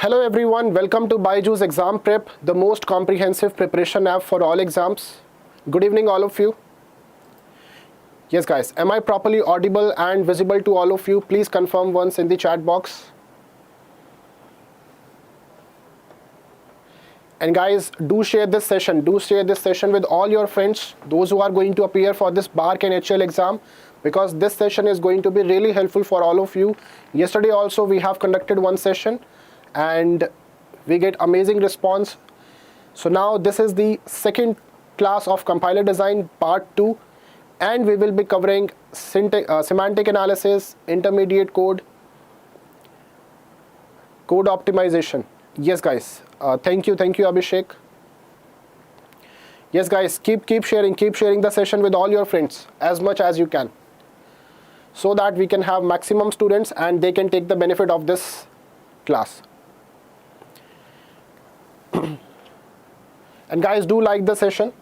Hello everyone, welcome to BYJU'S Exam Prep, the most comprehensive preparation app for all exams. Good evening all of you. Yes guys, am I properly audible and visible to all of you? Please confirm once in the chat box. And guys, do share this session with all your friends, those who are going to appear for this BARC and HAL exam, because this session is going to be really helpful for all of you. Yesterday also we have conducted one session and we get amazing response. So now this is the second class of compiler design part 2, and we will be covering semantic analysis, intermediate code optimization. Yes guys, thank you Abhishek. Yes guys, keep sharing the session with all your friends as much as you can, so that we can have maximum students and they can take the benefit of this class. And guys, do like the session.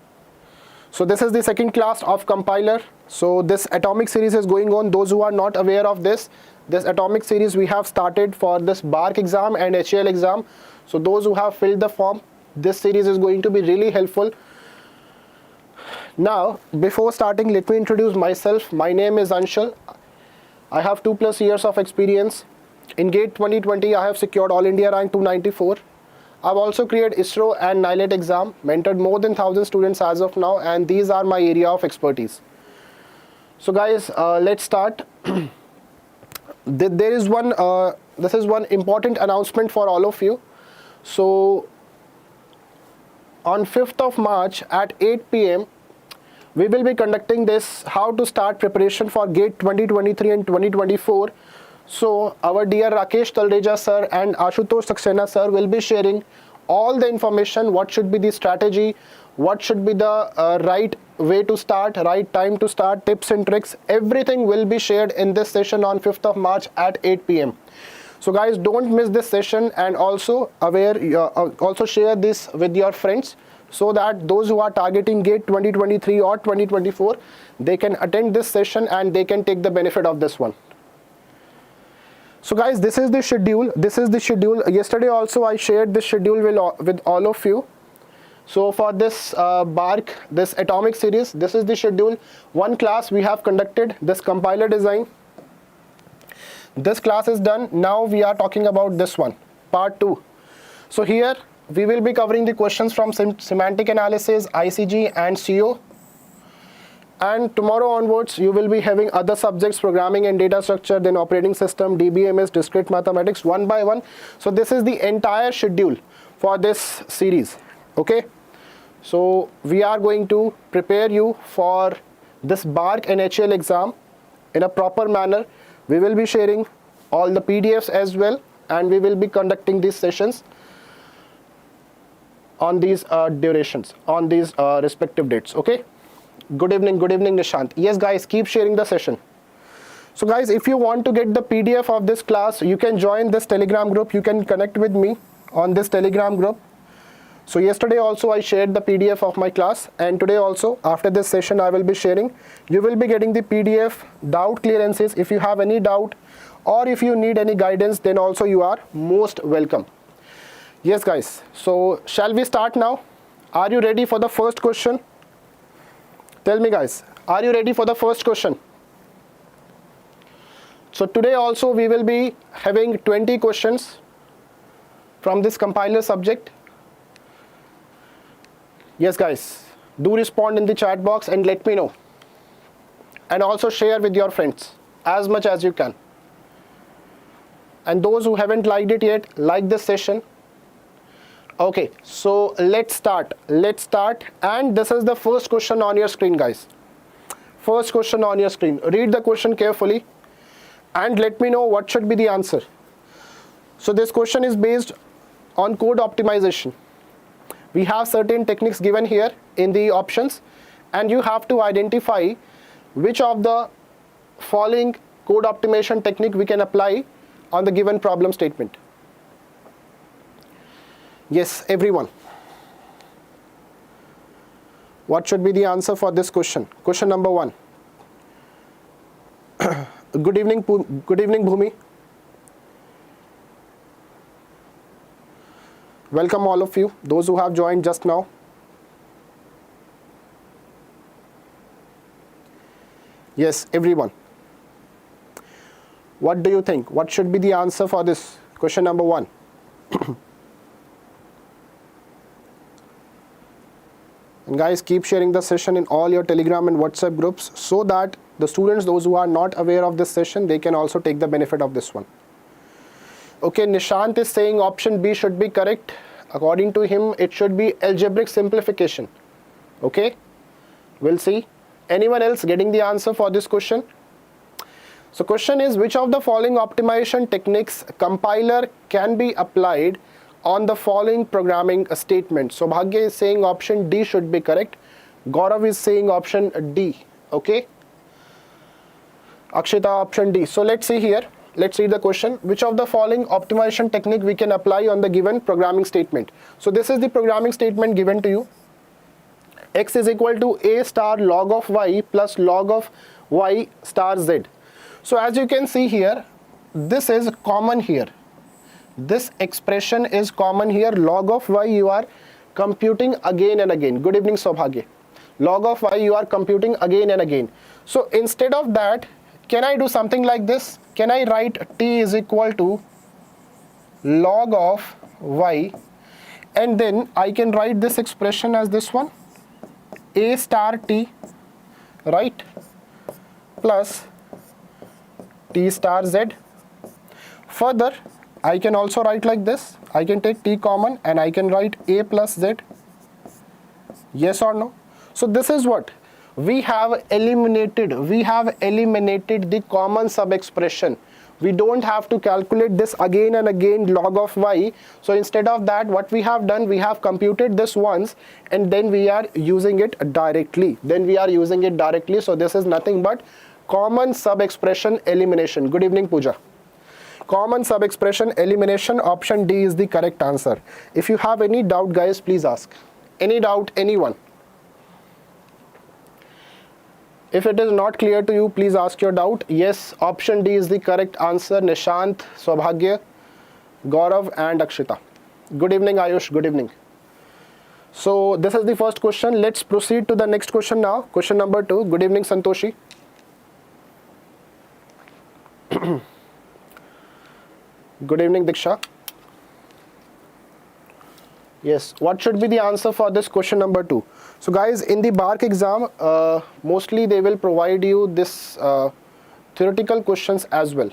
So this is the second class of compiler. So this atomic series is going on. Those who are not aware of this atomic series we have started for this BARC exam and HAL exam. So those who have filled the form, this series is going to be really helpful. Now, before starting, let me introduce myself. My name is Anshul. I have 2+ years of experience. In GATE 2020, I have secured All India rank 294. I've also cleared ISRO and NILET exam, mentored more than 1,000 students as of now, and these are my area of expertise. So guys, let's start. This is one important announcement for all of you. So on 5th of March at 8 p.m. we will be conducting this how to start preparation for GATE 2023 and 2024. So our dear Rakesh Talreja sir and Ashutosh Saxena sir will be sharing all the information, what should be the strategy, what should be the right way to start, right time to start, tips and tricks. Everything will be shared in this session on 5th of March at 8 p.m. So guys, don't miss this session, and also also share this with your friends, so that those who are targeting GATE 2023 or 2024, they can attend this session and they can take the benefit of this one. So guys, this is the schedule. Yesterday also I shared this schedule with all of you. So for this BARC, this atomic series, this is the schedule. One class we have conducted, this compiler design. This class is done. Now we are talking about this one, part 2. So here we will be covering the questions from semantic analysis, ICG and CO. And tomorrow onwards, you will be having other subjects, programming and data structure, then operating system, DBMS, discrete mathematics, one by one. So this is the entire schedule for this series. Okay. So we are going to prepare you for this BARC and HAL exam in a proper manner. We will be sharing all the PDFs as well, and we will be conducting these sessions on these durations, on these respective dates. Okay. Good evening Nishant. Yes guys, keep sharing the session. So guys, if you want to get the PDF of this class, you can join this Telegram group. You can connect with me on this Telegram group. So yesterday also I shared the PDF of my class, and today also after this session I will be sharing. You will be getting the PDF, doubt clearances. If you have any doubt or if you need any guidance, then also you are most welcome. Yes guys, so shall we start now? Are you ready for the first question? Tell me guys, are you ready for the first question? So today also we will be having 20 questions from this compiler subject. Yes guys, do respond in the chat box and let me know. And also share with your friends as much as you can. And those who haven't liked it yet, like this session. Okay, so let's start, and this is the first question on your screen guys. First question on your screen. Read the question carefully and let me know what should be the answer. So this question is based on code optimization. We have certain techniques given here in the options, and you have to identify which of the following code optimization technique we can apply on the given problem statement. Yes, everyone. What should be the answer for this question? Question number 1. Good evening Bhumi. Welcome all of you, those who have joined just now. Yes, everyone. What do you think? What should be the answer for this question number 1? And guys, keep sharing the session in all your Telegram and WhatsApp groups so that the students, those who are not aware of this session, they can also take the benefit of this one. Okay, Nishant is saying option B should be correct. According to him, it should be algebraic simplification. Okay, we'll see. Anyone else getting the answer for this question? So question is, which of the following optimization techniques compiler can be applied on the following programming statement? So Bhagya is saying option D should be correct. Gaurav is saying option D. Okay. Akshita option D. So let's see here. Let's read the question. Which of the following optimization technique we can apply on the given programming statement? So this is the programming statement given to you. X is equal to a star log of y plus log of y star z. So as you can see here, this is common here. This expression is common here. Log of y you are computing again and again. Good evening, Saubhagya. Log of y you are computing again and again. So instead of that, can I do something like this? Can I write t is equal to log of y, and then I can write this expression as this one, a star t, right, plus t star z. Further, I can also write like this. I can take t common and I can write a plus z. Yes or no? So this is what we have eliminated. We have eliminated the common sub expression. We don't have to calculate this again and again, log of y. So instead of that, what we have done, we have computed this once and then we are using it directly. So this is nothing but common sub expression elimination. Good evening, Pooja. Common sub expression elimination, option D is the correct answer. If you have any doubt, guys, please ask. Any doubt, anyone? If it is not clear to you, please ask your doubt. Yes, option D is the correct answer. Nishant, Saubhagya, Gaurav and Akshita. Good evening, Ayush. Good evening. So this is the first question. Let's proceed to the next question now. Question number 2. Good evening, Santoshi. Good evening, Diksha. Yes, what should be the answer for this question number 2? So guys, in the BARC exam, mostly they will provide you this theoretical questions as well.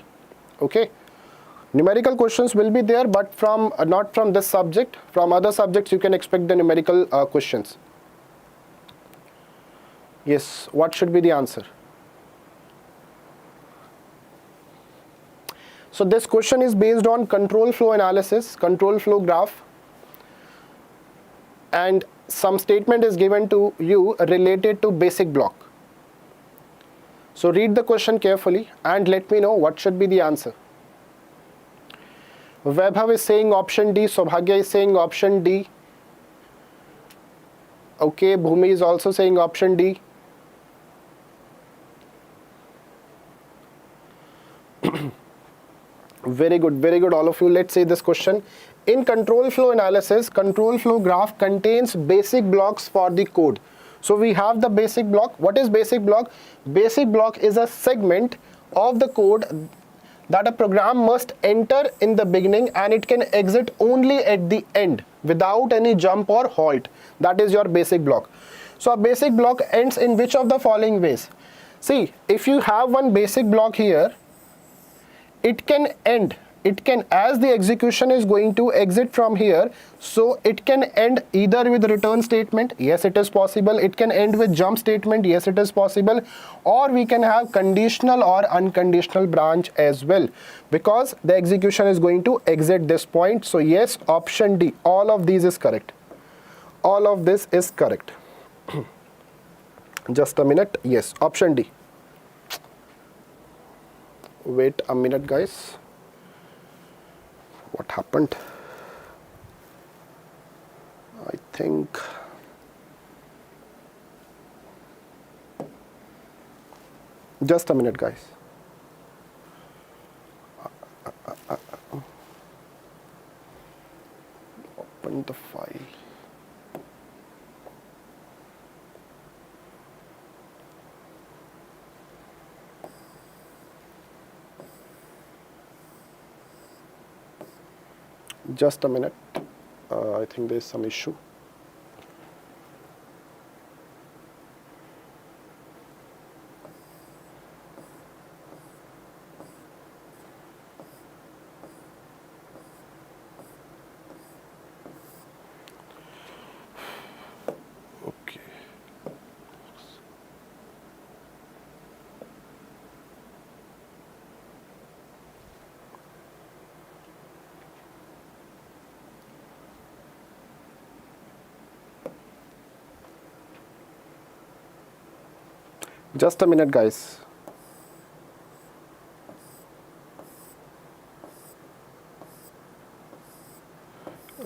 Okay, numerical questions will be there, but from not from this subject. From other subjects you can expect the numerical questions. Yes, what should be the answer? So this question is based on control flow analysis, control flow graph, and some statement is given to you related to basic block. So read the question carefully and let me know what should be the answer. Vaibhav is saying option D, Saubhagya is saying option D. Okay, Bhumi is also saying option D. Very good all of you. Let's say this question. In control flow analysis, control flow graph contains basic blocks for the code. So we have the basic block. What is basic block? Basic block is a segment of the code that a program must enter in the beginning and it can exit only at the end without any jump or halt. That is your basic block. So a basic block ends in which of the following ways? See, if you have one basic block here, it can end, as the execution is going to exit from here, so it can end either with return statement, yes it is possible, it can end with jump statement, yes it is possible, or we can have conditional or unconditional branch as well, because the execution is going to exit this point. So yes, option D, all of these is correct. All of this is correct. Just a minute. Yes, option D. Wait a minute, guys. What happened? I think just a minute, guys. open the file. Just a minute. I think there is some issue. Just a minute, guys.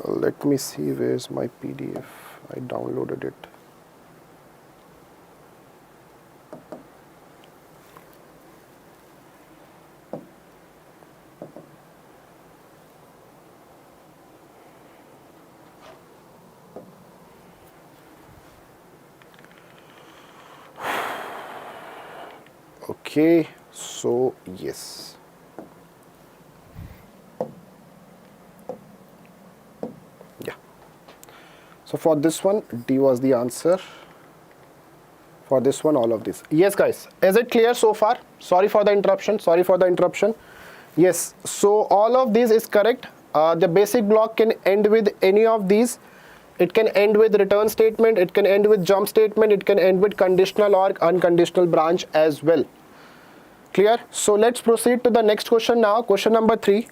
Let me see where's my PDF. I downloaded it. Okay, so yes. Yeah. So for this one, D was the answer. For this one, all of this. Yes, guys. Is it clear so far? Sorry for the interruption. Sorry for the interruption. Yes. So all of these is correct. The basic block can end with any of these. It can end with return statement. It can end with jump statement. It can end with conditional or unconditional branch as well. Clear? So let's proceed to the next question now. Question number 3.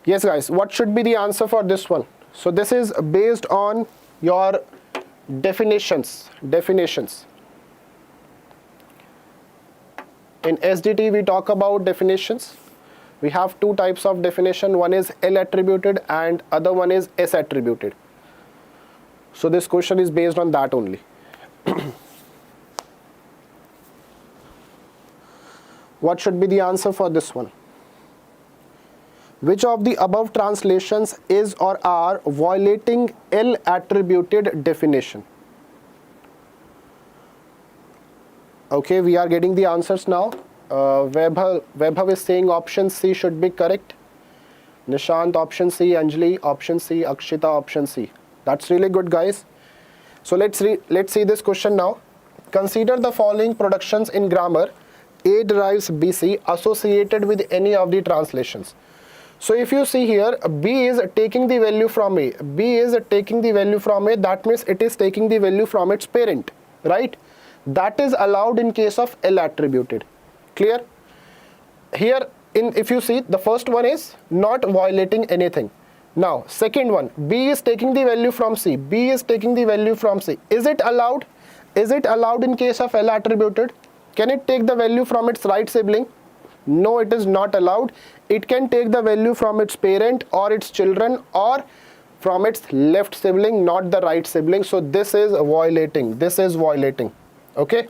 Yes, guys. What should be the answer for this one? So this is based on your definitions. In SDT, we talk about definitions. We have two types of definition. One is L attributed and other one is S attributed. So this question is based on that only. What should be the answer for this one? Which of the above translations is or are violating L attributed definition? Okay, we are getting the answers now. Vaibhav is saying option C should be correct. Nishant option C, Anjali option C, Akshita option C. That's really good, guys. So let's see this question now. Consider the following productions in grammar. A derives BC associated with any of the translations. So if you see here, B is taking the value from A. B is taking the value from A. That means it is taking the value from its parent, right? That is allowed in case of L attributed. Clear? Here, if you see, the first one is not violating anything. Now, second one, B is taking the value from C. B is taking the value from C. Is it allowed? Is it allowed in case of L attributed? Can it take the value from its right sibling? No, it is not allowed. It can take the value from its parent or its children or from its left sibling, not the right sibling. So this is violating. This is violating. Okay.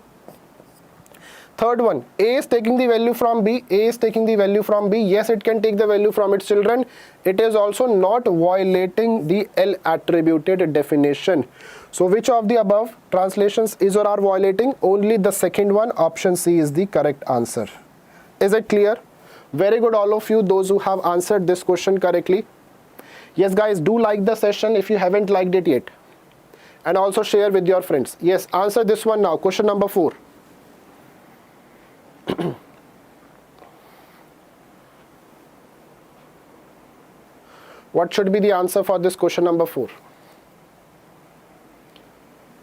Third one, A is taking the value from B. A is taking the value from B. Yes, it can take the value from its children. It is also not violating the L attributed definition. So which of the above translations is or are violating? Only the second one, option C, is the correct answer. Is it clear? Very good, all of you, those who have answered this question correctly. Yes, guys, do like the session if you haven't liked it yet. And also share with your friends. Yes, answer this one now. Question number 4. What should be the answer for this question number 4?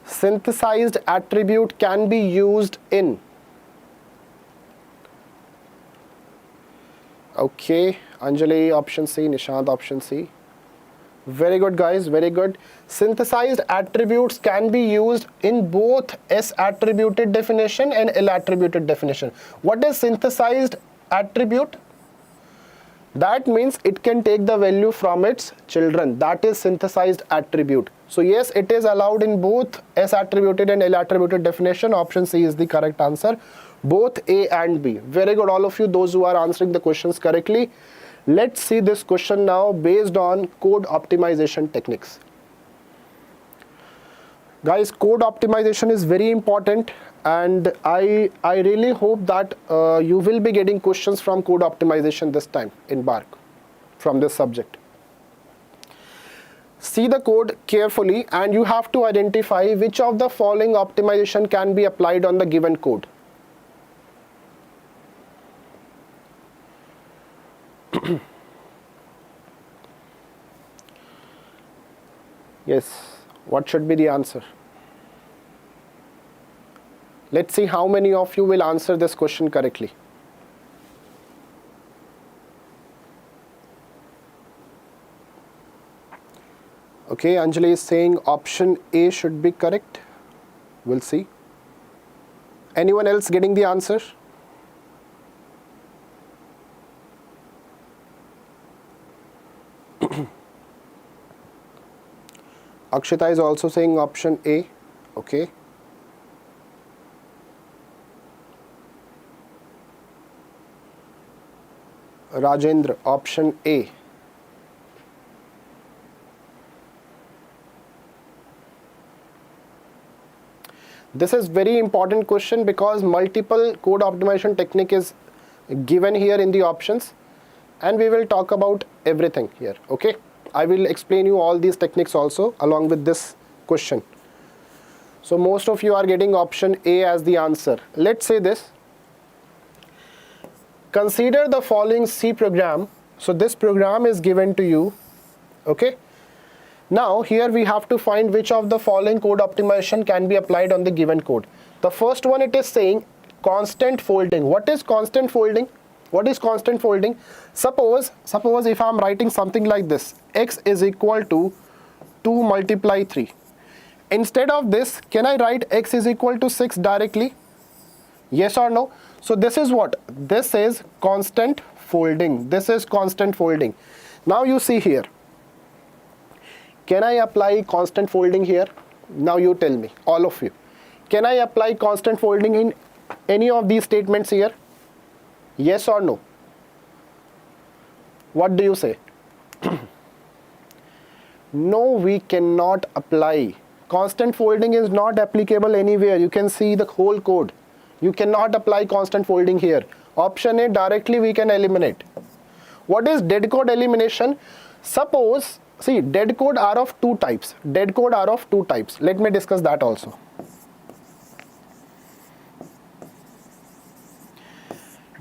Synthesized attribute can be used in. Okay, Anjali option C, Nishant option C. Very good, guys, very good. Synthesized attributes can be used in both S attributed definition and L attributed definition. What is synthesized attribute? That means it can take the value from its children. That is synthesized attribute. So yes, it is allowed in both S attributed and L attributed definition. Option C is the correct answer. Both A and B. Very good, all of you, those who are answering the questions correctly. Let's see this question now based on code optimization techniques. Guys, code optimization is very important, and I really hope that you will be getting questions from code optimization this time in BARC from this subject. See the code carefully and you have to identify which of the following optimization can be applied on the given code. Yes, what should be the answer? Let's see how many of you will answer this question correctly. Okay, Anjali is saying option A should be correct. We'll see. Anyone else getting the answer? Akshita is also saying option A. Okay. Rajendra, option A. This is very important question because multiple code optimization technique is given here in the options, and we will talk about everything here. Okay, I will explain you all these techniques also along with this question. So most of you are getting option A as the answer. Let's say this. Consider the following C program. So this program is given to you. Okay. Now here we have to find which of the following code optimization can be applied on the given code. The first one, it is saying constant folding. What is constant folding? What is constant folding? Suppose if I am writing something like this, x is equal to 2 multiply 3. Instead of this, can I write x is equal to 6 directly? Yes or no? So this is what? This is constant folding. This is constant folding. Now you see here. Can I apply constant folding here? Now you tell me, all of you. Can I apply constant folding in any of these statements here? Yes or no? What do you say? No, we cannot apply. Constant folding is not applicable anywhere. You can see the whole code. You cannot apply constant folding here. Option A, directly we can eliminate. What is dead code elimination? Suppose, see, dead code are of two types. Dead code are of two types. Let me discuss that also.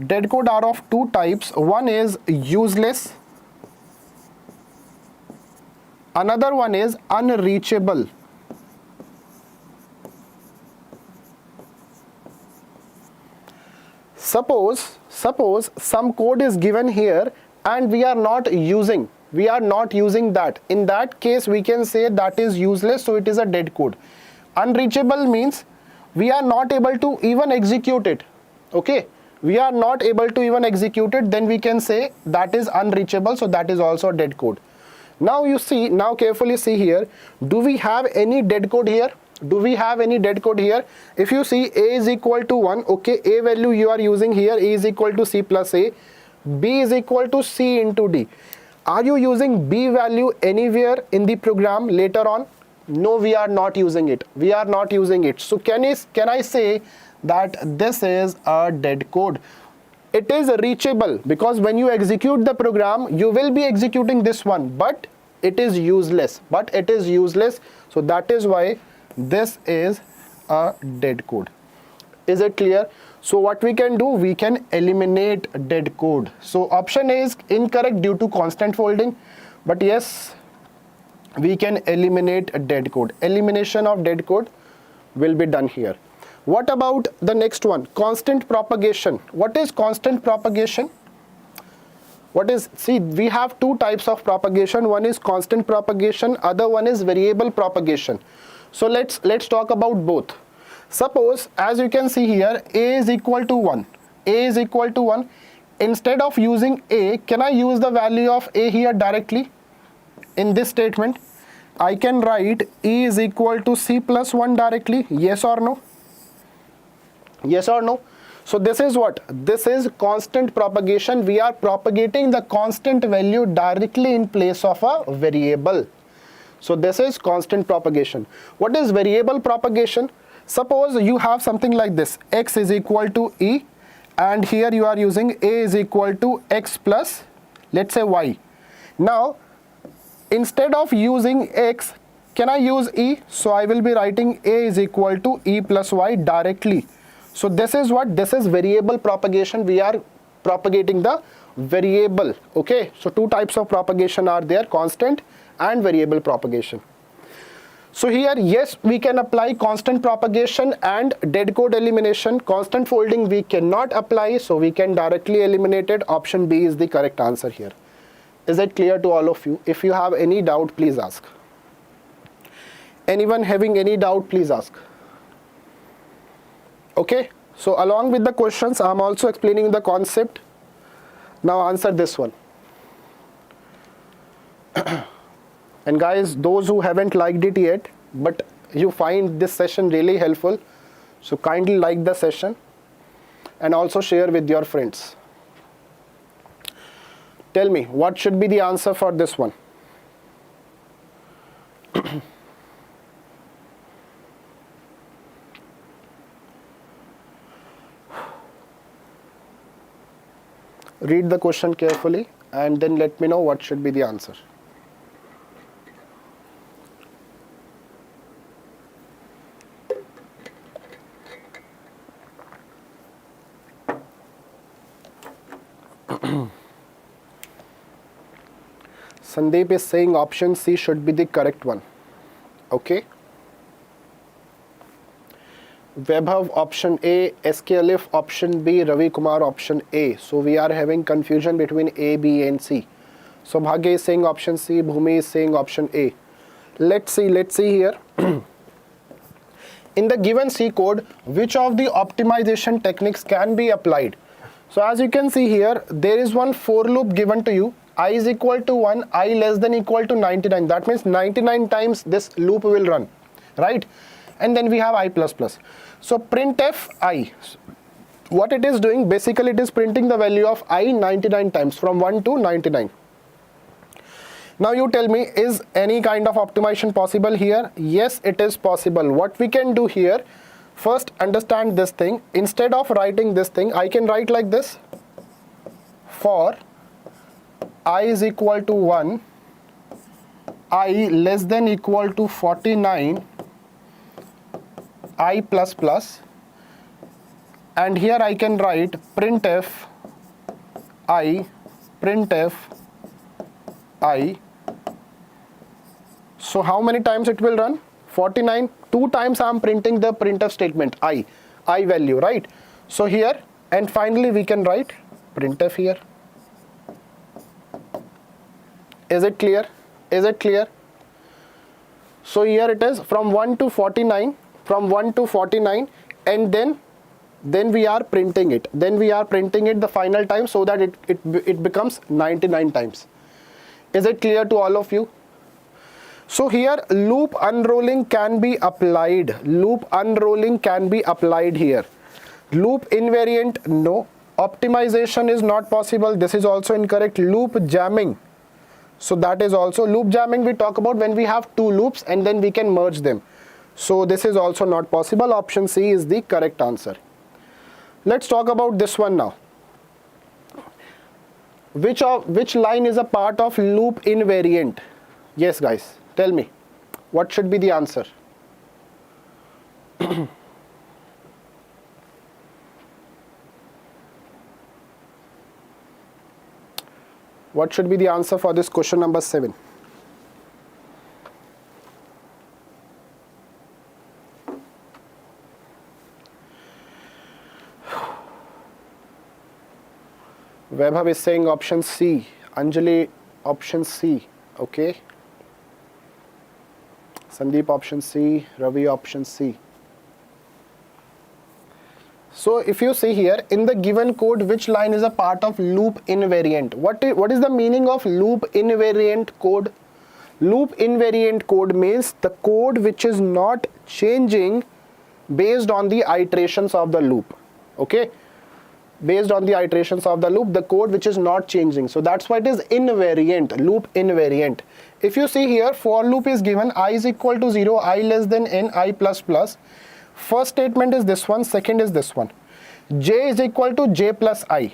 Dead code are of two types. One is useless. Another one is unreachable. Suppose some code is given here and we are not using that. In that case, we can say that is useless, so it is a dead code. Unreachable means we are not able to even execute it. Okay, we are not able to even execute it, then we can say that is unreachable, so that is also dead code. Now you see, now carefully see here, do we have any dead code here? Do we have any dead code here? If you see A is equal to 1, okay, A value you are using here, A is equal to C plus A, B is equal to C into D. Are you using B value anywhere in the program later on? No, we are not using it. We are not using it. So can I say that this is a dead code? It is reachable because when you execute the program, you will be executing this one, but it is useless. So that is why this is a dead code. Is it clear? So what we can do, we can eliminate dead code. So option A is incorrect due to constant folding, but yes, we can eliminate a dead code. Elimination of dead code will be done here. What about the next one? Constant propagation. What is constant propagation? See, we have two types of propagation. One is constant propagation, other one is variable propagation. So let's talk about both. Suppose, as you can see here, A is equal to 1. A is equal to 1. Instead of using A, can I use the value of A here directly? In this statement, I can write E is equal to C plus 1 directly. Yes or no? Yes or no? So this is what? This is constant propagation. We are propagating the constant value directly in place of a variable. So this is constant propagation. What is variable propagation? Suppose you have something like this, x is equal to e, and here you are using a is equal to x plus, let's say, y. Now, instead of using x, can I use e? So I will be writing a is equal to e plus y directly. So this is what? This is variable propagation. We are propagating the variable. Okay, so two types of propagation are there, constant and variable propagation. So here, yes, we can apply constant propagation and dead code elimination. Constant folding we cannot apply, so we can directly eliminate it. Option B is the correct answer here. Is it clear to all of you? If you have any doubt, please ask. Anyone having any doubt, please ask. Okay, so along with the questions, I am also explaining the concept. Now answer this one. And guys, those who haven't liked it yet, but you find this session really helpful, so kindly like the session and also share with your friends. Tell me, what should be the answer for this one? Read the question carefully and then let me know what should be the answer. Sandeep is saying option C should be the correct one. Okay. Vaibhav option A, SK Alif option B, Ravi Kumar option A. So we are having confusion between A, B and C. So Bhagya is saying option C, Bhumi is saying option A. Let's see here. In the given C code, which of the optimization techniques can be applied? So as you can see here, there is one for loop given to you. I is equal to 1, I less than equal to 99. That means 99 times this loop will run, right? And then we have I plus plus. So printf I. What it is doing, basically it is printing the value of I 99 times from 1 to 99. Now you tell me, is any kind of optimization possible here? Yes, it is possible. What we can do here, first understand this thing. Instead of writing this thing, I can write like this. For I is equal to 1, I less than equal to 49, I plus plus, and here I can write printf I, printf I. So how many times it will run? 49. 2 times I am printing the printf statement I value, right? So here, and finally we can write printf here. Is it clear? Is it clear? So here it is from 1 to 49, from 1 to 49, and then we are printing it. Then we are printing it the final time so that it becomes 99 times. Is it clear to all of you? So here loop unrolling can be applied. Loop unrolling can be applied here. Loop invariant, no. Optimization is not possible. This is also incorrect. Loop jamming. So that is also loop jamming we talk about when we have 2 loops and then we can merge them. So this is also not possible. Option C is the correct answer. Let's talk about this one now. Which line is a part of loop invariant? Yes guys, tell me. What should be the answer? What should be the answer for this question number 7? Vaibhav is saying option C. Anjali option C. Okay. Sandeep option C. Ravi option C. So if you see here in the given code, which line is a part of loop invariant? What is the meaning of loop invariant code? Loop invariant code means the code which is not changing based on the iterations of the loop. Okay. based on the iterations of the loop, the code which is not changing. So that's why it is invariant, loop invariant. If you see here, for loop is given I is equal to 0, I less than n, I plus plus. First statement is this one, second is this one. J is equal to j plus I.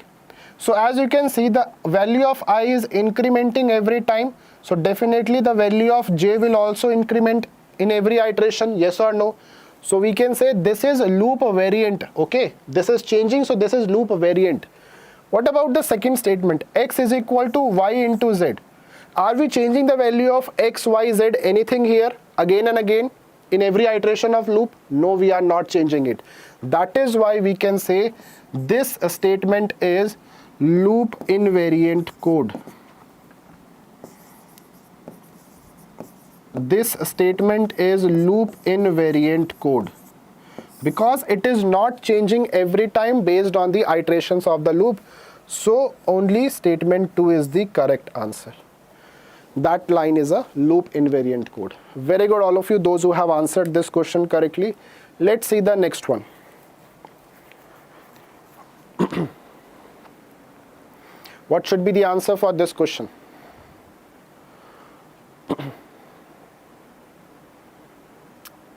So as you can see, the value of I is incrementing every time. So definitely the value of j will also increment in every iteration, yes or no. So we can say this is loop variant, okay. This is changing, so this is loop variant. What about the second statement? X is equal to y into z. Are we changing the value of x, y, z anything here again and again in every iteration of loop? No, we are not changing it. That is why we can say this statement is loop invariant code. This statement is loop invariant code because it is not changing every time based on the iterations of the loop. So only statement 2 is the correct answer. That line is a loop invariant code. Very good, all of you, those who have answered this question correctly. Let's see the next one. What should be the answer for this question?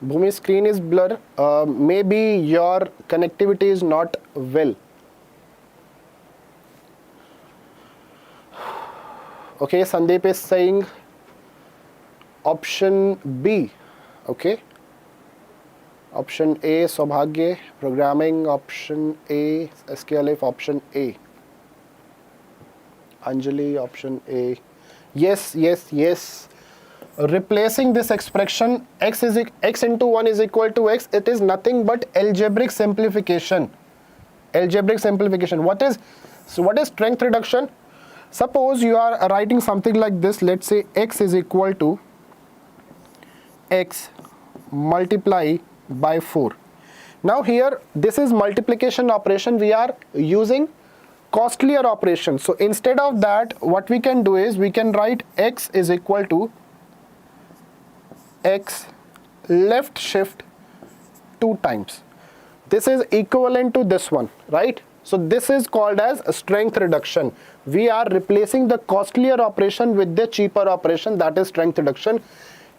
Bhumi, screen is blur. Maybe your connectivity is not well. Okay, Sandeep is saying option B. Okay. Option A, Saubhagya, programming, option A, SQLF, option A. Anjali, option A. Yes, yes, yes. Replacing this expression x into 1 is equal to x, it is nothing but algebraic simplification. Algebraic simplification. What is strength reduction? Suppose you are writing something like this. Let's say x is equal to x multiply by 4. Now here this is multiplication operation. We are using costlier operation. So instead of that, what we can do is we can write x is equal to x left shift 2 times. This is equivalent to this one, right? So this is called as a strength reduction. We are replacing the costlier operation with the cheaper operation, that is strength reduction.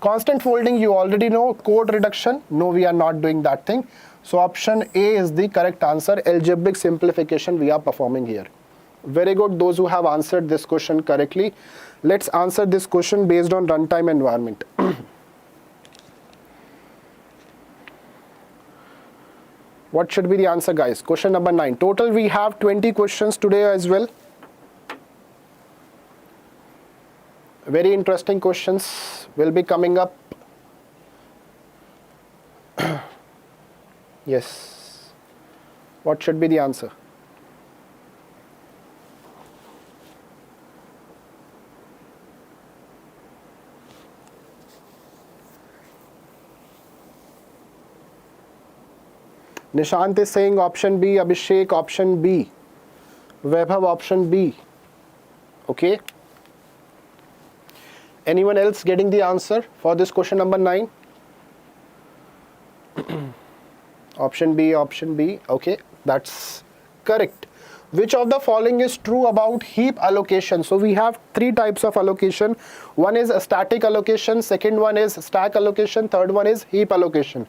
Constant folding you already know. Code reduction, no, we are not doing that thing. So option A is the correct answer. Algebraic simplification we are performing here. Very good, those who have answered this question correctly. Let's answer this question based on runtime environment. What should be the answer, guys? Question number 9. Total we have 20 questions today as well. Very interesting questions will be coming up. Yes. What should be the answer? Nishant is saying option B, Abhishek option B, Vaibhav option B. Okay. Anyone else getting the answer for this question number 9? Option B, option B. Okay, that's correct. Which of the following is true about heap allocation? So we have 3 types of allocation. One is a static allocation, second one is stack allocation, third one is heap allocation.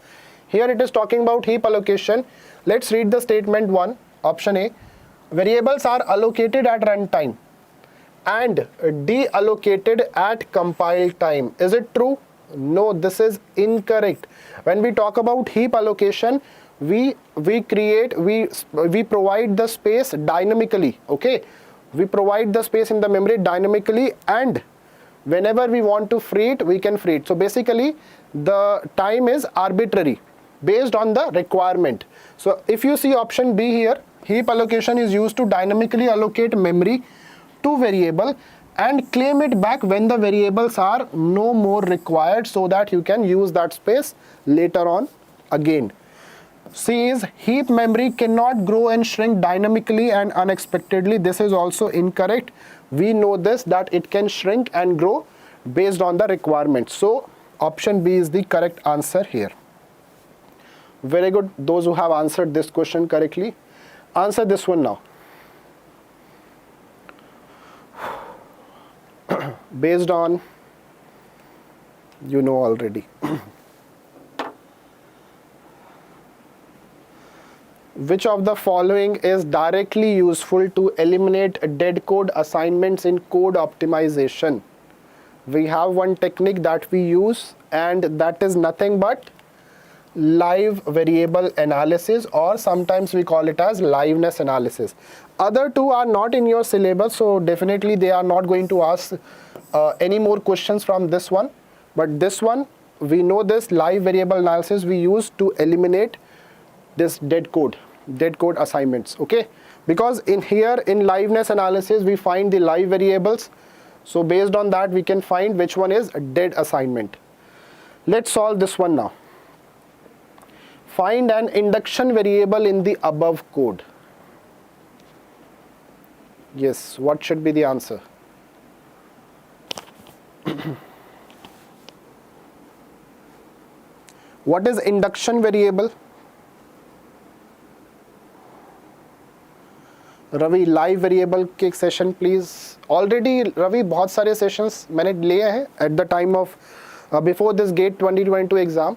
Here it is talking about heap allocation. Let's read the statement 1, option A. Variables are allocated at runtime and deallocated at compile time. Is it true? No, this is incorrect. When we talk about heap allocation, we provide the space dynamically. Okay, we provide the space in the memory dynamically, and whenever we want to free it, we can free it. So basically the time is arbitrary based on the requirement. So if you see option B here, heap allocation is used to dynamically allocate memory to variable and claim it back when the variables are no more required, so that you can use that space later on again. C is heap memory cannot grow and shrink dynamically and unexpectedly. This is also incorrect. We know this, that it can shrink and grow based on the requirement. So option B is the correct answer here. Very good, those who have answered this question correctly. Answer this one now. based on, you know already. Which of the following is directly useful to eliminate dead code assignments in code optimization? We have one technique that we use, and that is nothing but live variable analysis, or sometimes we call it as liveness analysis. Other two are not in your syllabus, so definitely they are not going to ask any more questions from this one. But this one, we know this live variable analysis we use to eliminate this dead code assignments, okay? Because in here, in liveness analysis, we find the live variables. So based on that, we can find which one is a dead assignment. Let's solve this one now. Find an induction variable in the above code. Yes, what should be the answer? What is induction variable? Ravi live variable के session please. Already Ravi बहुत सारे sessions मैंने लिए हैं at the time of before this GATE 2022 exam.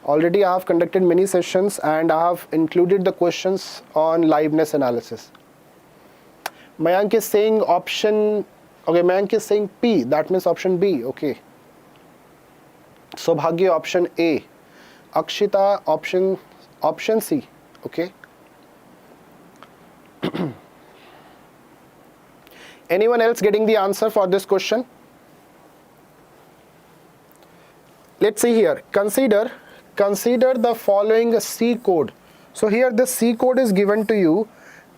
Already I have conducted many sessions and I have included the questions on liveness analysis. Mayank is saying option, okay, Mayank is saying P, that means option B, okay. Sobhagya option A, Akshita option C, okay. Anyone else getting the answer for this question? Let's see here. Consider the following C code. So here the C code is given to you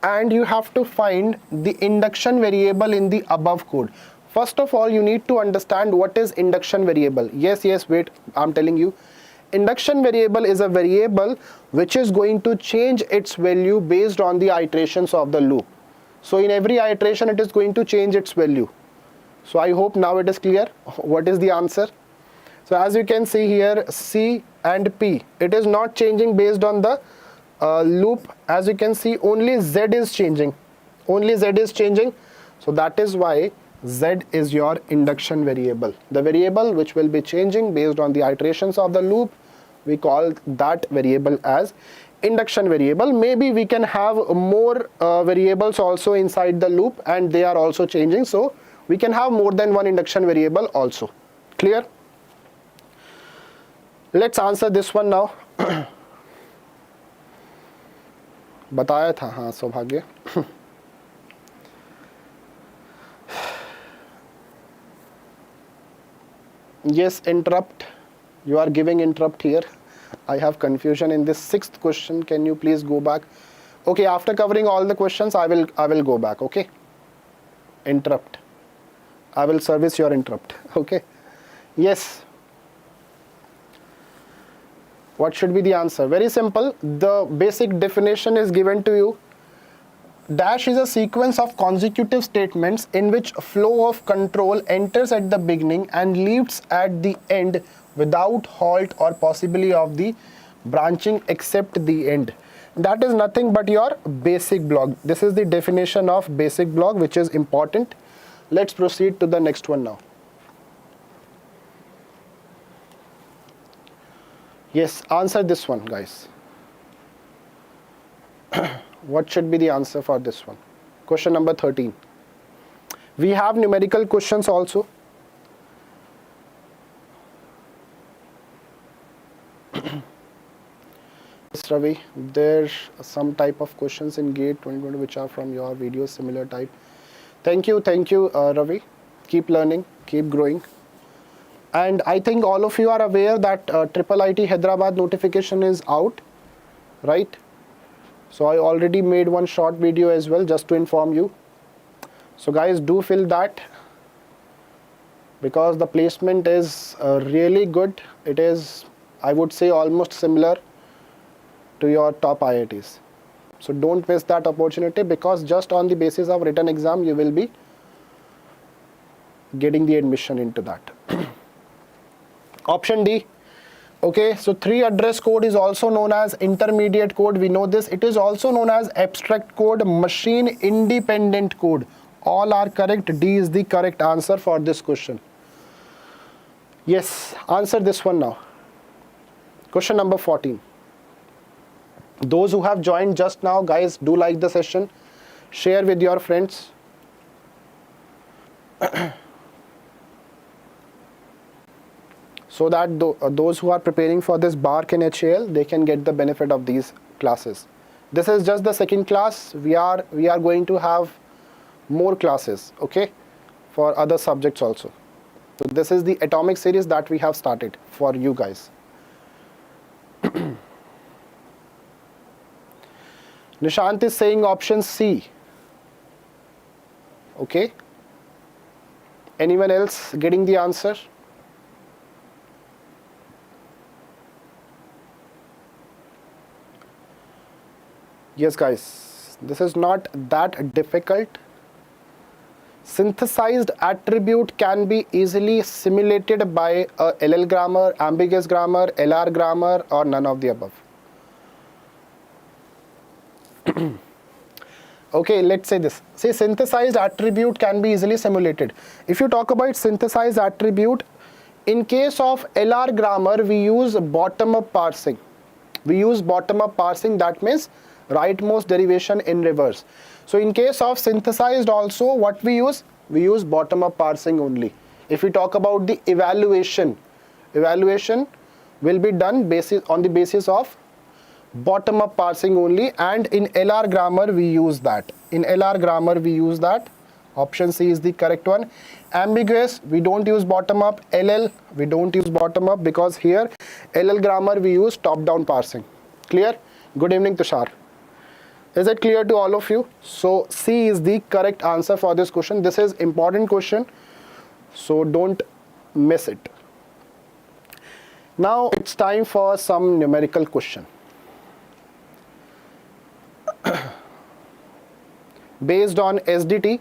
and you have to find the induction variable in the above code. First of all, you need to understand what is induction variable. Yes, wait, I'm telling you. Induction variable is a variable which is going to change its value based on the iterations of the loop. So in every iteration, it is going to change its value. So I hope now it is clear what is the answer. So as you can see here, C and P, it is not changing based on the loop. As you can see, only Z is changing. Only Z is changing. So that is why Z is your induction variable. The variable which will be changing based on the iterations of the loop, we call that variable as induction variable. Maybe we can have more variables also inside the loop and they are also changing. So we can have more than one induction variable also. Clear? Let's answer this one now. बताया था हाँ सौभाग्य. Yes, interrupt. You are giving interrupt here. I have confusion in this 6th question. Can you please go back? Okay, after covering all the questions, I will go back. Okay. Interrupt. I will service your interrupt. Okay. Yes. What should be the answer? Very simple. The basic definition is given to you. Dash is a sequence of consecutive statements in which a flow of control enters at the beginning and leaves at the end without halt or possibly of the branching except the end. That is nothing but your basic block. This is the definition of basic block, which is important. Let's proceed to the next one now. Yes, answer this one, guys. What should be the answer for this one? Question number 13. We have numerical questions also. Yes, Ravi, there's some type of questions in GATE 2020 which are from your videos, similar type. Thank you, Ravi. Keep learning, keep growing. And I think all of you are aware that IIIT Hyderabad notification is out, right? So I already made one short video as well just to inform you. So guys, do fill that because the placement is really good. It is, I would say, almost similar to your top IITs. So don't miss that opportunity because just on the basis of written exam, you will be getting the admission into that. Option D. Okay, so 3 address code is also known as intermediate code. We know this. It is also known as abstract code, machine independent code, All are correct. D is the correct answer for this question. Yes, answer this one now. Question number 14. Those who have joined just now, guys, do like the session. Share with your friends. So that those who are preparing for this BARC and HAL, they can get the benefit of these classes. This is just the second class. We are going to have more classes, okay, for other subjects also. So this is the atomic series that we have started for you guys. Nishant is saying option C. Okay. Anyone else getting the answer? Yes, guys, this is not that difficult. Synthesized attribute can be easily simulated by a LL grammar, ambiguous grammar, LR grammar, or none of the above. Okay, let's say this. Say synthesized attribute can be easily simulated. If you talk about synthesized attribute, in case of LR grammar, we use bottom-up parsing. We use bottom-up parsing, that means rightmost derivation in reverse. So in case of synthesized also, what we use bottom-up parsing only. If we talk about the evaluation will be done on the basis of bottom-up parsing only, and in LR grammar we use that. Option C is the correct one. Ambiguous, we don't use bottom-up. LL, we don't use bottom-up, because here LL grammar we use top-down parsing. Clear? Good evening, Tushar. Is it clear to all of you? So C is the correct answer for this question. This is important question, so don't miss it. Now it's time for some numerical question. Based on SDT,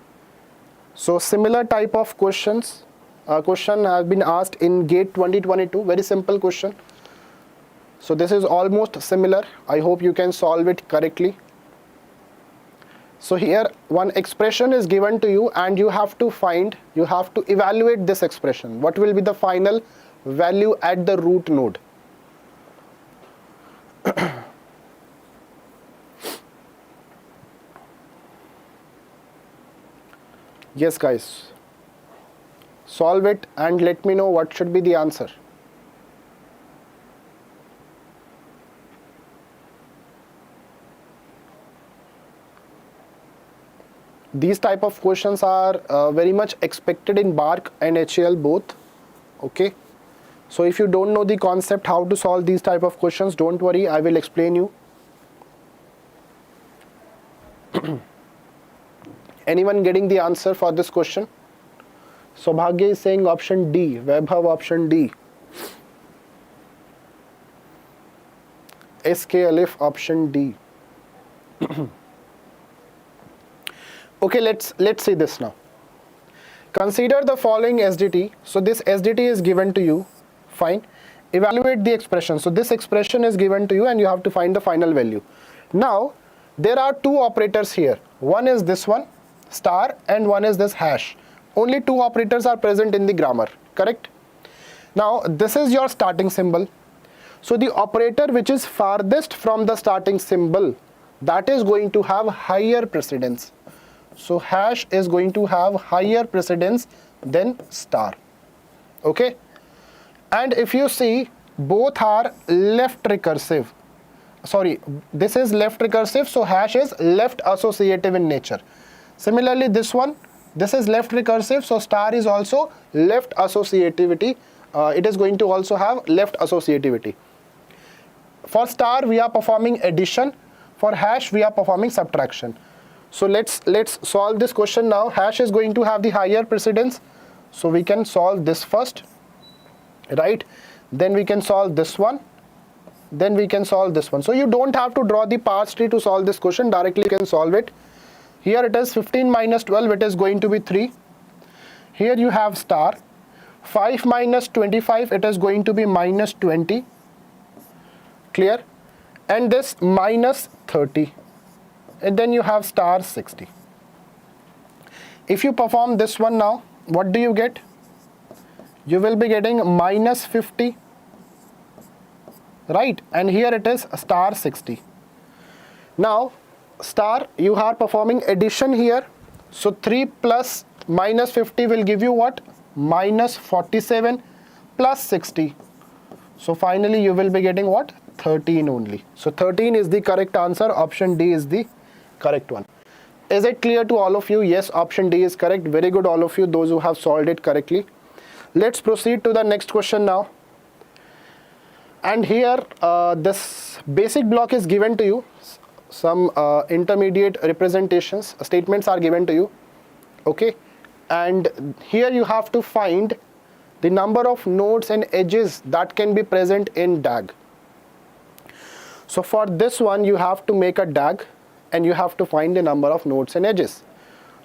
so similar type of questions. Question has been asked in GATE 2022. Very simple question. So this is almost similar. I hope you can solve it correctly. So here one expression is given to you, and you have to evaluate this expression. What will be the final value at the root node? Yes, guys, solve it and let me know what should be the answer. These type of questions are very much expected in BARC and HAL both. Okay, so if you don't know the concept how to solve these type of questions, don't worry, I will explain you. Anyone getting the answer for this question? Sobhagya is saying option D. Vaibhav option D. SK Alif option D. Okay, let's see this now. Consider the following SDT. So this SDT is given to you. Fine. Evaluate the expression. So this expression is given to you, and you have to find the final value. Now there are two operators here. One is this one, star, and one is this hash. Only two operators are present in the grammar, correct? Now this is your starting symbol. So the operator which is farthest from the starting symbol, that is going to have higher precedence. So hash is going to have higher precedence than star. Okay, and if you see, both are left recursive. Sorry, this is left recursive, so hash is left associative in nature. Similarly, this one, this is left recursive, so star is also left associativity. It is going to also have left associativity. For star, we are performing addition. For hash, we are performing subtraction. So let's solve this question now. Hash is going to have the higher precedence, so we can solve this first, right? Then we can solve this one. Then we can solve this one. So you don't have to draw the parse tree to solve this question. Directly you can solve it. Here it is 15 minus 12, it is going to be 3. Here you have star. 5 minus 25, it is going to be minus 20. Clear? And this minus 30. And then you have star 60. If you perform this one now, what do you get? You will be getting minus 50, right? And here it is star 60. Now star, you are performing addition here. So 3 plus minus 50 will give you what? Minus 47 plus 60. So finally you will be getting what? 13 only. So 13 is the correct answer. Option D is the correct one. Is it clear to all of you? Yes, option D is correct. Very good, all of you, those who have solved it correctly. Let's proceed to the next question now. And here this basic block is given to you. Some intermediate representations, statements are given to you. Okay. And here you have to find the number of nodes and edges that can be present in DAG. So for this one, you have to make a DAG and you have to find the number of nodes and edges.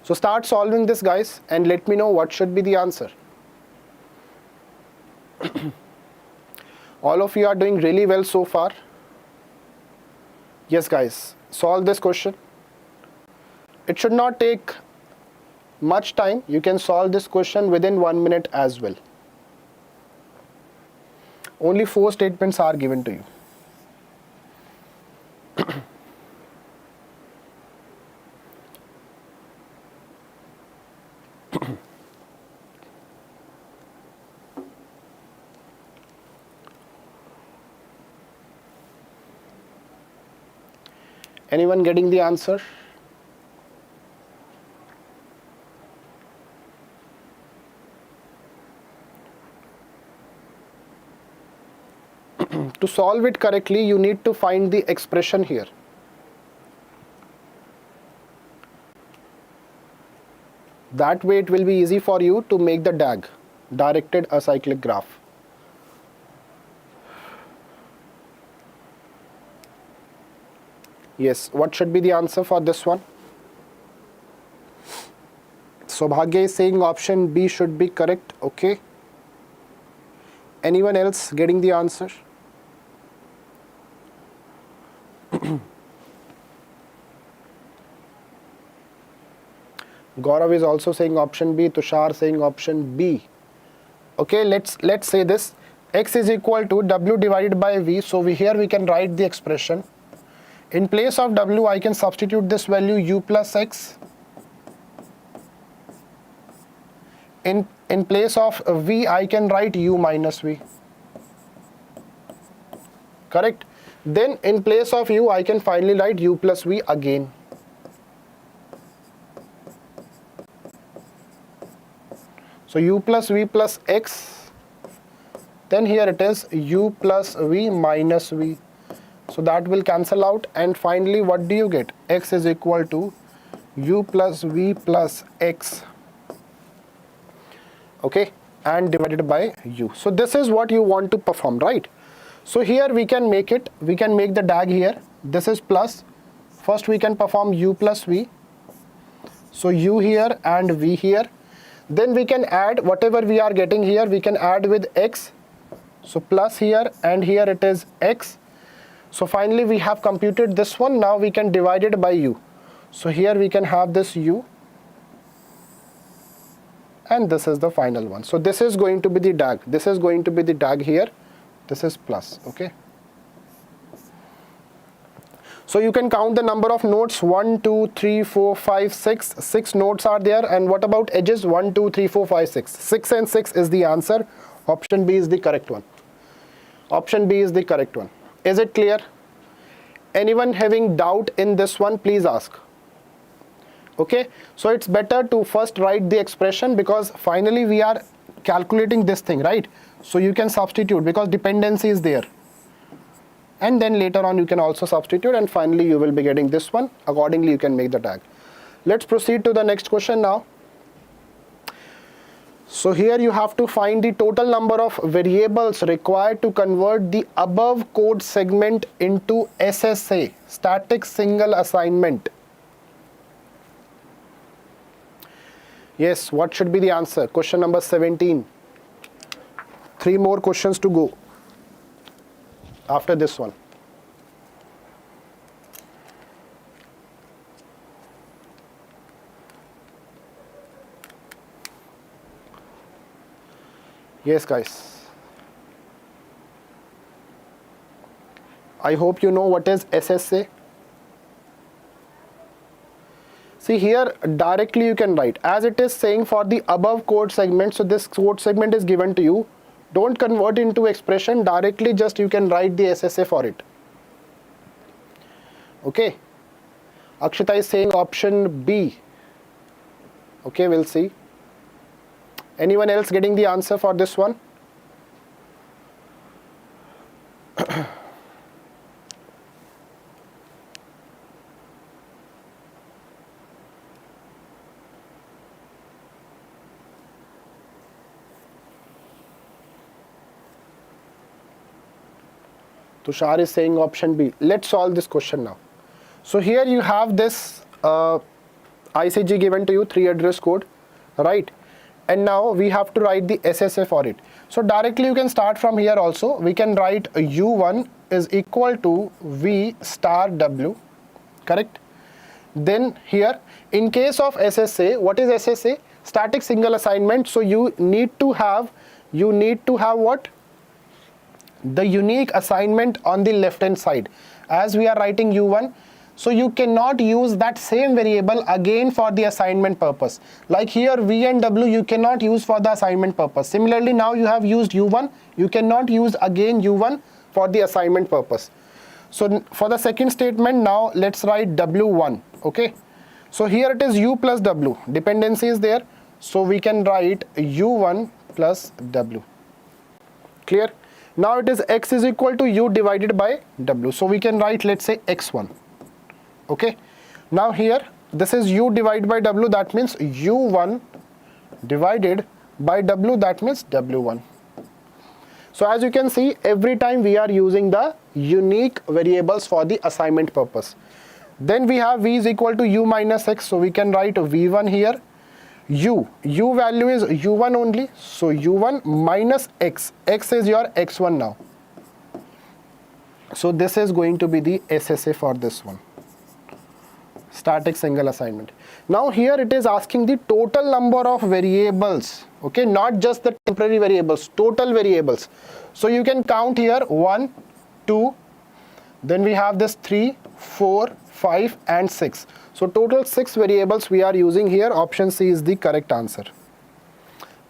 So start solving this, guys, and let me know what should be the answer. All of you are doing really well so far. Yes, guys, solve this question. It should not take much time. You can solve this question within 1 minute as well. Only 4 statements are given to you. Anyone getting the answer? To solve it correctly, you need to find the expression here. That way it will be easy for you to make the DAG, directed acyclic graph. Yes, what should be the answer for this one? Sobhagya is saying option B should be correct. Okay. Anyone else getting the answer? Gaurav is also saying option B. Tushar saying option B. Okay, let's say this. X is equal to W divided by V. So here we can write the expression. In place of W, I can substitute this value U plus X. In place of V, I can write U minus V. Correct? Then in place of U, I can finally write U plus V again. So U plus V plus X. Then here it is U plus V minus V. So that will cancel out, and finally what do you get? X is equal to U plus V plus X. Okay, and divided by U. So this is what you want to perform, right? So here we can make it, we can make the DAG here. This is plus. First we can perform U plus V. So U here and V here. Then we can add whatever we are getting here, we can add with X. So plus here, and here it is X. So finally we have computed this one. Now we can divide it by U. So here we can have this U. And this is the final one. So this is going to be the DAG. This is going to be the DAG here. This is plus. Okay. So you can count the number of nodes. 1, 2, 3, 4, 5, 6. 6 nodes are there. And what about edges? 1, 2, 3, 4, 5, 6. 6 and 6 is the answer. Option B is the correct one. Option B is the correct one. Is it clear? Anyone having doubt in this one, please ask. Okay, so it's better to first write the expression, because finally we are calculating this thing, right? So you can substitute because dependency is there. And then later on you can also substitute, and finally you will be getting this one. Accordingly you can make the DAG. Let's proceed to the next question now. So here you have to find the total number of variables required to convert the above code segment into SSA, static single assignment. Yes, what should be the answer? Question number 17. 3 more questions to go after this one. Yes guys, I hope you know what is SSA. See here, directly you can write as it is saying for the above code segment. So this code segment is given to you. Don't convert into expression, directly just you can write the SSA for it. Okay, Akshita is saying option B. Okay, we'll see. Anyone else getting the answer for this one? Tushar is saying option B. Let's solve this question now. So here you have this ICG given to you, 3 address code, right? And now we have to write the SSA for it. So directly you can start from here also. We can write U1 is equal to V star W, correct? Then here, in case of SSA, what is SSA? Static single assignment. So you need to have what? The unique assignment on the left hand side. As we are writing U1, so you cannot use that same variable again for the assignment purpose. Like here V and W you cannot use for the assignment purpose. Similarly, now you have used U1, you cannot use again U1 for the assignment purpose. So for the second statement, now let's write W1. Okay, so here it is U plus W, dependency is there, so we can write U1 plus W. Clear? Now it is X is equal to U divided by W, so we can write, let's say, X1. Okay, now here this is U divided by W, that means U1 divided by W, that means W1. So as you can see, every time we are using the unique variables for the assignment purpose. Then we have V is equal to U minus X, so we can write V1 here. U value is U1 only, so U1 minus X, X is your X1 now. So this is going to be the SSA for this one, static single assignment. Now here it is asking the total number of variables, okay, not just the temporary variables, total variables. So you can count here 1, 2, then we have this 3, 4, 5 and 6. So total 6 variables we are using here. Option C is the correct answer.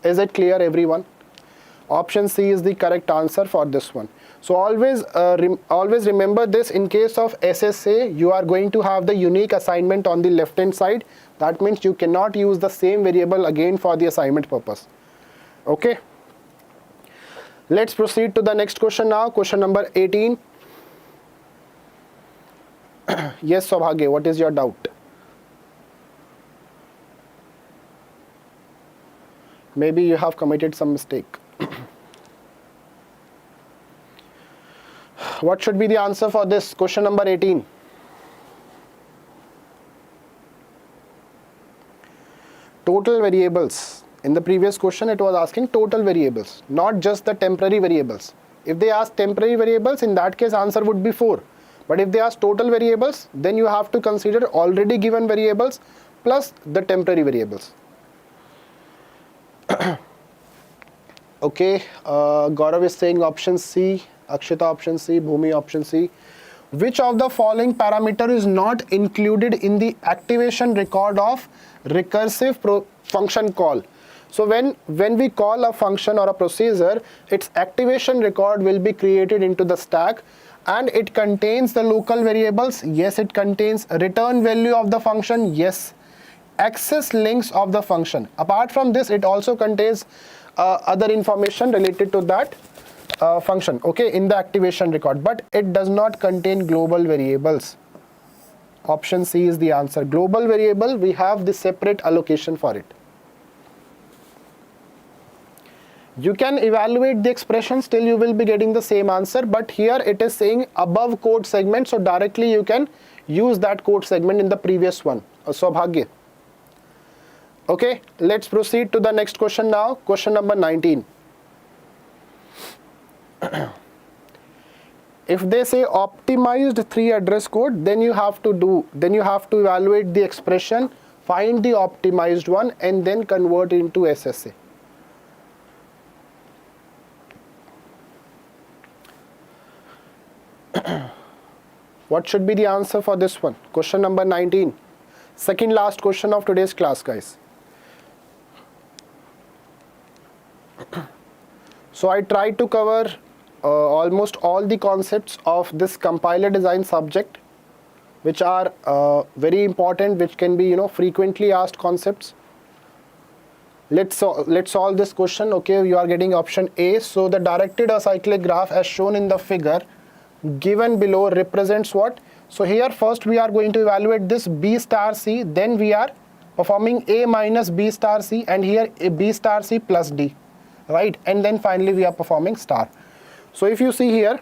Is it clear, everyone? Option C is the correct answer for this one. So always remember this. In case of SSA, you are going to have the unique assignment on the left hand side. That means you cannot use the same variable again for the assignment purpose. Okay. Let's proceed to the next question now. Question number 18. Yes, Saubhagya, what is your doubt? Maybe you have committed some mistake. What should be the answer for this question number 18? Total variables. In the previous question, it was asking total variables, not just the temporary variables. If they ask temporary variables, in that case, answer would be 4. But if they ask total variables, then you have to consider already given variables plus the temporary variables. Okay, Gaurav is saying option C, Akshita option C, Bhumi option C. Which of the following parameter is not included in the activation record of recursive function call? So when we call a function or a procedure, its activation record will be created into the stack, and it contains the local variables. Yes, it contains return value of the function. Yes, access links of the function. Apart from this, it also contains other information related to that function, okay, in the activation record, but it does not contain global variables. Option C is the answer. Global variable, we have the separate allocation for it. You can evaluate the expression, still you will be getting the same answer, but here it is saying above code segment, so directly you can use that code segment in the previous one. Saubhagya. Okay, let's proceed to the next question now. Question number 19. If they say optimized 3 address code, then you have to evaluate the expression, find the optimized one, and then convert into SSA. What should be the answer for this one? Question number 19. Second last question of today's class, guys. So I tried to cover almost all the concepts of this compiler design subject, which are very important, which can be frequently asked concepts. Let's solve this question. Okay, you are getting option A. So the directed acyclic graph as shown in the figure given below represents what? So here first we are going to evaluate this B star C, then we are performing A minus B star C, and here a B star C plus D, right? And then finally we are performing star. So if you see here,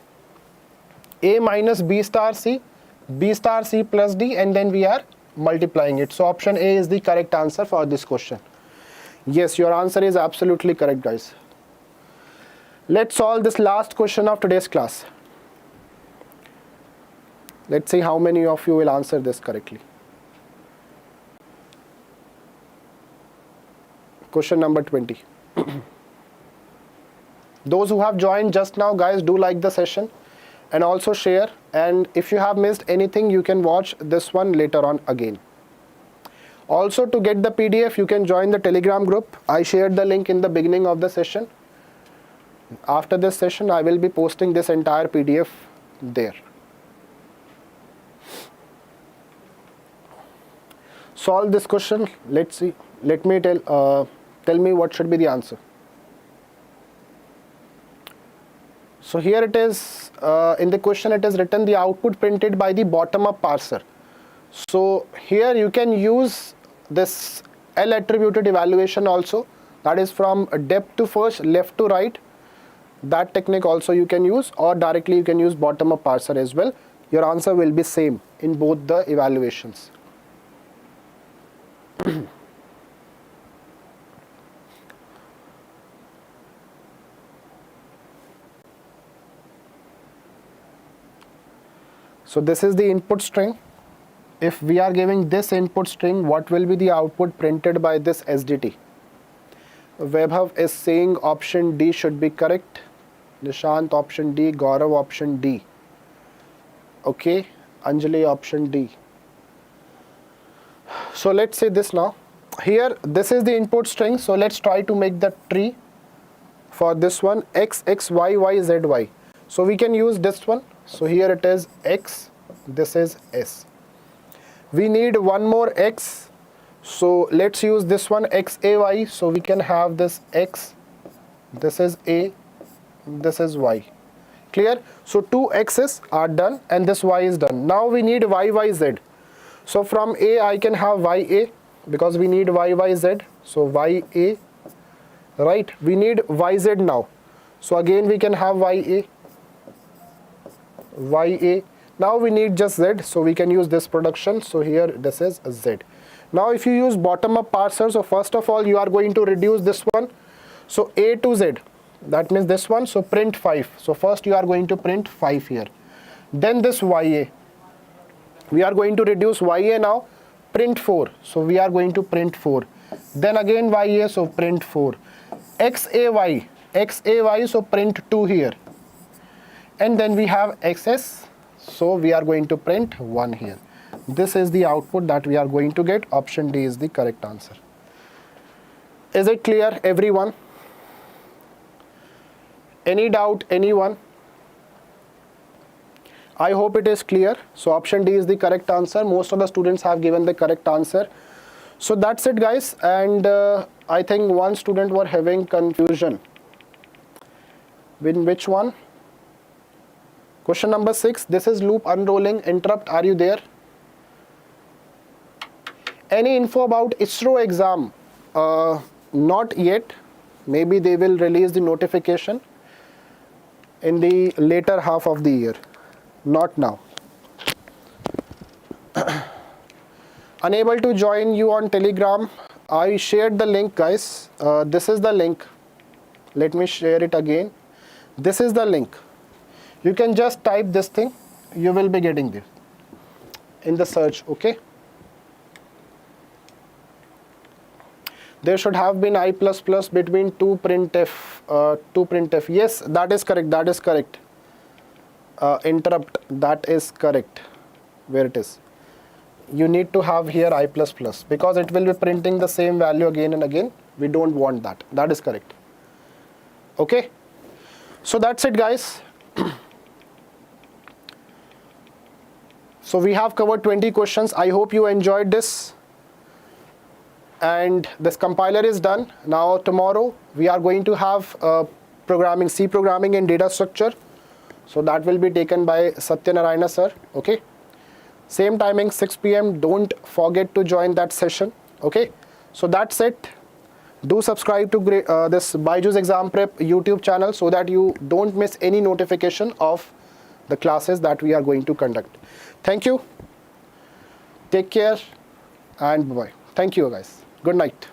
A minus B star C plus D, and then we are multiplying it. So option A is the correct answer for this question. Yes, your answer is absolutely correct, guys. Let's solve this last question of today's class. Let's see how many of you will answer this correctly. Question number 20. Those who have joined just now, guys, do like the session and also share. And if you have missed anything, you can watch this one later on again. Also, to get the PDF, you can join the Telegram group. I shared the link in the beginning of the session. After this session, I will be posting this entire PDF there. Solve this question. Let's see. Let me tell me what should be the answer. So here it is, in the question it is written the output printed by the bottom-up parser. So here you can use this L attributed evaluation also, that is from depth to first, left to right. That technique also you can use, or directly you can use bottom-up parser as well. Your answer will be same in both the evaluations. So this is the input string. If we are giving this input string, what will be the output printed by this SDT? Vaibhav is saying option D should be correct. Nishant option D, Gaurav option D. Okay, Anjali option D. So let's say this now. Here this is the input string. So let's try to make the tree for this one X, X, Y, Y, Z, Y. So we can use this one. So here it is X, this is S. We need one more X. So let's use this one X, A, Y. So we can have this X, this is A, this is Y. Clear? So two X's are done and this Y is done. Now we need Y, Y, Z. So from A I can have YA because we need YYZ. So YA, right? We need YZ now. So again we can have YA. Now we need just Z, so we can use this production. So here this is Z. Now if you use bottom-up parser, so first of all you are going to reduce this one. So A to Z, that means this one. So print 5. So first you are going to print 5 here. Then this YA. We are going to reduce YA now, print 4. So we are going to print 4. Then again YA, so print 4. XAY, so print 2 here. And then we have XS, so we are going to print 1 here. This is the output that we are going to get. Option D is the correct answer. Is it clear, everyone? Any doubt, anyone? I hope it is clear. So option D is the correct answer. Most of the students have given the correct answer. So that's it, guys. And I think one student were having confusion. In which one? Question number 6. This is loop unrolling interrupt. Are you there? Any info about ISRO exam? Not yet. Maybe they will release the notification in the later half of the year. Not now. Unable to join you on Telegram. I shared the link, guys. This is the link. Let me share it again. This is the link. You can just type this thing. You will be getting there in the search. Okay. There should have been I++ between 2printf. Yes, that is correct. That is correct. interrupt, that is correct. Where it is, you need to have here I++, because it will be printing the same value again and again. We don't want that. That is correct. Okay, so that's it, guys. So we have covered 20 questions. I hope you enjoyed this. And this compiler is done. Now tomorrow we are going to have programming, C programming and data structure. So that will be taken by Satyanarayana sir. Okay. Same timing, 6 p.m. Don't forget to join that session. Okay. So that's it. Do subscribe to this BYJU'S Exam Prep YouTube channel so that you don't miss any notification of the classes that we are going to conduct. Thank you. Take care and bye-bye. Thank you, guys. Good night.